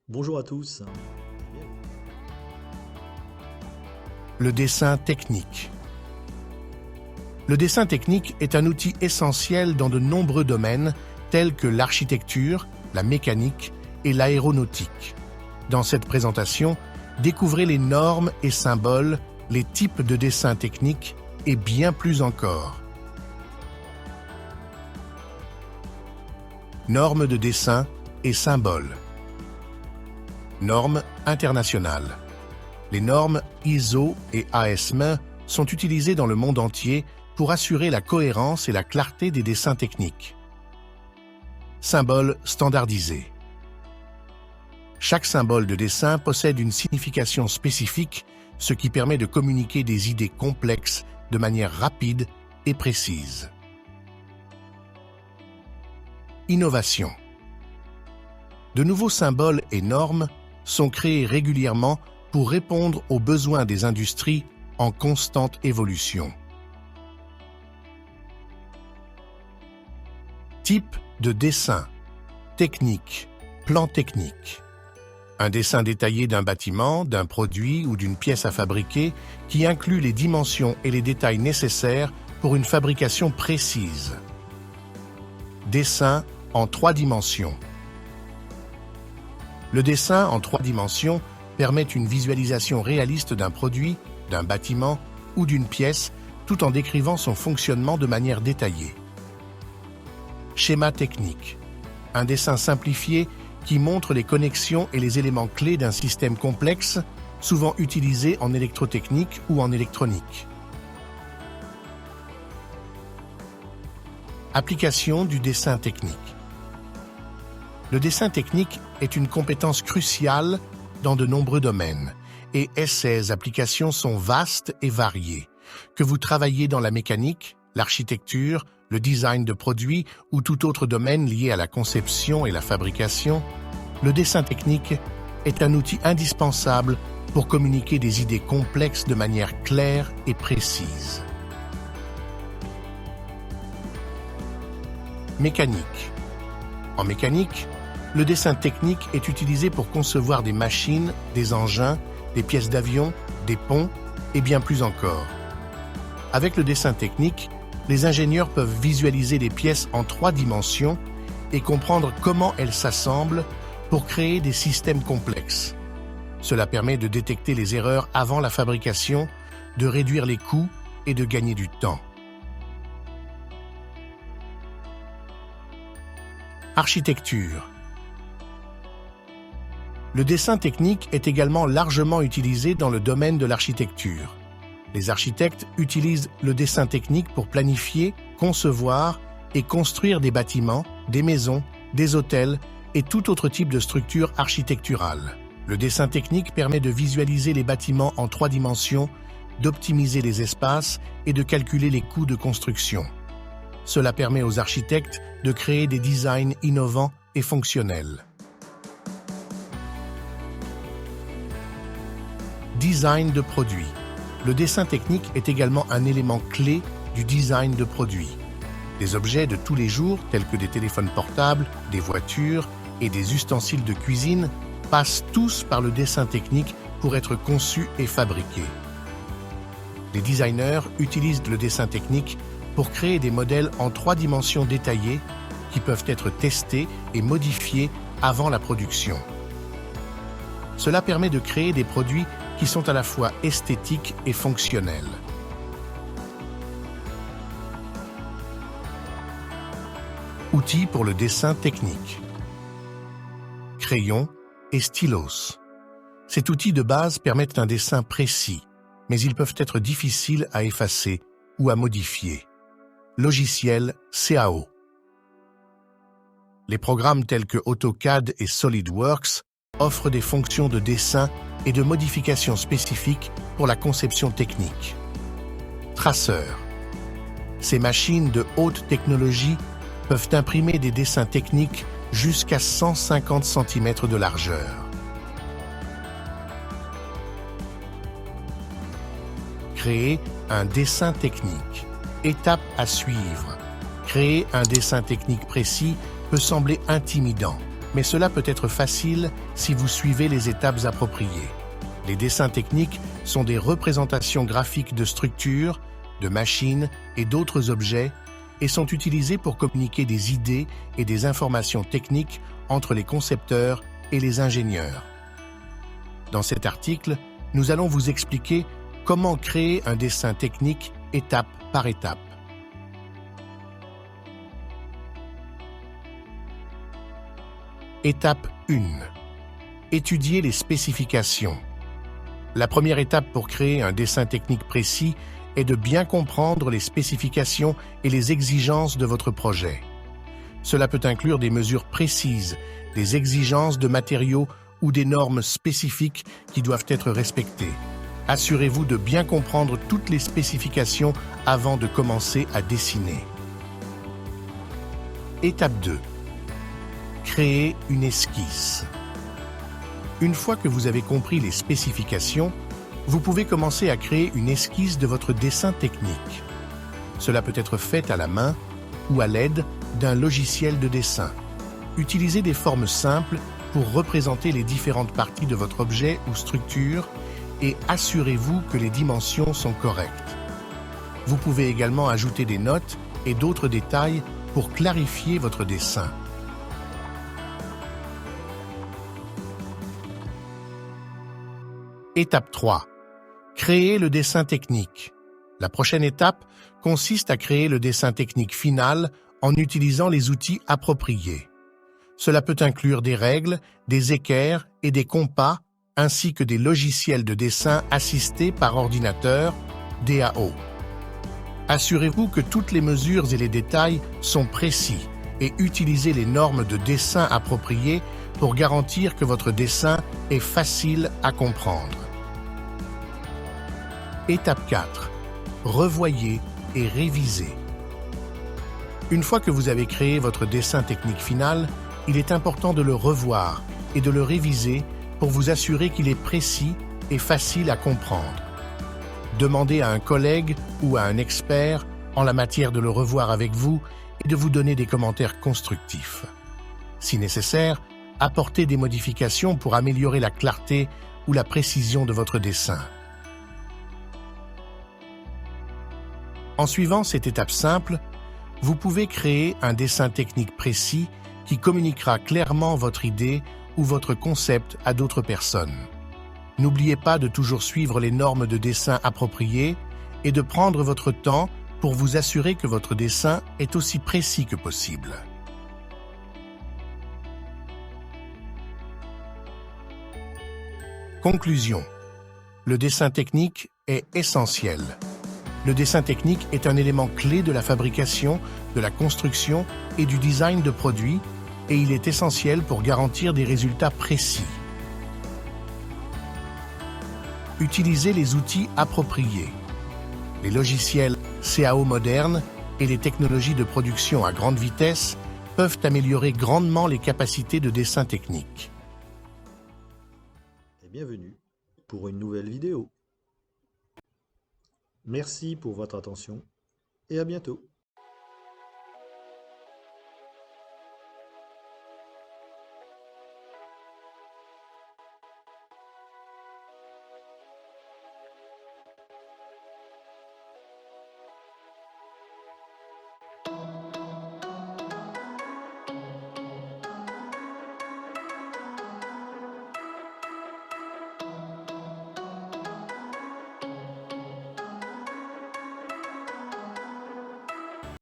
Bonjour à tous. Le dessin technique. Le dessin technique est un outil essentiel dans de nombreux domaines tels que l'architecture, la mécanique et l'aéronautique. Dans cette présentation, découvrez les normes et symboles, les types de dessin technique et bien plus encore. Normes de dessin et symboles. Normes internationales. Les normes ISO et ASME sont utilisées dans le monde entier pour assurer la cohérence et la clarté des dessins techniques. Symboles standardisés. Chaque symbole de dessin possède une signification spécifique, ce qui permet de communiquer des idées complexes de manière rapide et précise. Innovation. De nouveaux symboles et normes sont créés régulièrement pour répondre aux besoins des industries en constante évolution. Type de dessin. Technique. Plan technique. Un dessin détaillé d'un bâtiment, d'un produit ou d'une pièce à fabriquer qui inclut les dimensions et les détails nécessaires pour une fabrication précise. Dessin en 3 dimensions. Le dessin en 3 dimensions permet une visualisation réaliste d'un produit, d'un bâtiment ou d'une pièce tout en décrivant son fonctionnement de manière détaillée. Schéma technique. Un dessin simplifié qui montre les connexions et les éléments clés d'un système complexe, souvent utilisé en électrotechnique ou en électronique. Application du dessin technique. Le dessin technique est une compétence cruciale dans de nombreux domaines et ses applications sont vastes et variées. Que vous travaillez dans la mécanique, l'architecture, le design de produits ou tout autre domaine lié à la conception et la fabrication, le dessin technique est un outil indispensable pour communiquer des idées complexes de manière claire et précise. Mécanique. En mécanique, le dessin technique est utilisé pour concevoir des machines, des engins, des pièces d'avion, des ponts et bien plus encore. Avec le dessin technique, les ingénieurs peuvent visualiser les pièces en 3 dimensions et comprendre comment elles s'assemblent pour créer des systèmes complexes. Cela permet de détecter les erreurs avant la fabrication, de réduire les coûts et de gagner du temps. Architecture. Le dessin technique est également largement utilisé dans le domaine de l'architecture. Les architectes utilisent le dessin technique pour planifier, concevoir et construire des bâtiments, des maisons, des hôtels et tout autre type de structure architecturale. Le dessin technique permet de visualiser les bâtiments en 3 dimensions, d'optimiser les espaces et de calculer les coûts de construction. Cela permet aux architectes de créer des designs innovants et fonctionnels. Design de produits. Le dessin technique est également un élément clé du design de produits. Des objets de tous les jours, tels que des téléphones portables, des voitures et des ustensiles de cuisine, passent tous par le dessin technique pour être conçus et fabriqués. Les designers utilisent le dessin technique pour créer des modèles en 3 dimensions détaillés qui peuvent être testés et modifiés avant la production. Cela permet de créer des produits qui sont à la fois esthétiques et fonctionnels. Outils pour le dessin technique. Crayon et stylos. Cet outil de base permet un dessin précis, mais ils peuvent être difficiles à effacer ou à modifier. Logiciel CAO. Les programmes tels que AutoCAD et SolidWorks offrent des fonctions de dessin et de modification spécifiques pour la conception technique. Traceur. Ces machines de haute technologie peuvent imprimer des dessins techniques jusqu'à 150 cm de largeur. Créer un dessin technique. Étape à suivre. Créer un dessin technique précis peut sembler intimidant, mais cela peut être facile si vous suivez les étapes appropriées. Les dessins techniques sont des représentations graphiques de structures, de machines et d'autres objets et sont utilisés pour communiquer des idées et des informations techniques entre les concepteurs et les ingénieurs. Dans cet article, nous allons vous expliquer comment créer un dessin technique étape par étape. Étape 1. Étudier les spécifications. La première étape pour créer un dessin technique précis est de bien comprendre les spécifications et les exigences de votre projet. Cela peut inclure des mesures précises, des exigences de matériaux ou des normes spécifiques qui doivent être respectées. Assurez-vous de bien comprendre toutes les spécifications avant de commencer à dessiner. Étape 2. Créer une esquisse. Une fois que vous avez compris les spécifications, vous pouvez commencer à créer une esquisse de votre dessin technique. Cela peut être fait à la main ou à l'aide d'un logiciel de dessin. Utilisez des formes simples pour représenter les différentes parties de votre objet ou structure et assurez-vous que les dimensions sont correctes. Vous pouvez également ajouter des notes et d'autres détails pour clarifier votre dessin. Étape 3. Créer le dessin technique. La prochaine étape consiste à créer le dessin technique final en utilisant les outils appropriés. Cela peut inclure des règles, des équerres et des compas, ainsi que des logiciels de dessin assistés par ordinateur, DAO. Assurez-vous que toutes les mesures et les détails sont précis et utilisez les normes de dessin appropriées pour garantir que votre dessin est facile à comprendre. Étape 4. Revoyez et révisez. Une fois que vous avez créé votre dessin technique final, il est important de le revoir et de le réviser pour vous assurer qu'il est précis et facile à comprendre. Demandez à un collègue ou à un expert en la matière de le revoir avec vous et de vous donner des commentaires constructifs. Si nécessaire, apportez des modifications pour améliorer la clarté ou la précision de votre dessin. En suivant cette étape simple, vous pouvez créer un dessin technique précis qui communiquera clairement votre idée ou votre concept à d'autres personnes. N'oubliez pas de toujours suivre les normes de dessin appropriées et de prendre votre temps pour vous assurer que votre dessin est aussi précis que possible. Conclusion. Le dessin technique est essentiel. Le dessin technique est un élément clé de la fabrication, de la construction et du design de produits, et il est essentiel pour garantir des résultats précis. Utilisez les outils appropriés. Les logiciels CAO modernes et les technologies de production à grande vitesse peuvent améliorer grandement les capacités de dessin technique. Et bienvenue pour une nouvelle vidéo. Merci pour votre attention et à bientôt.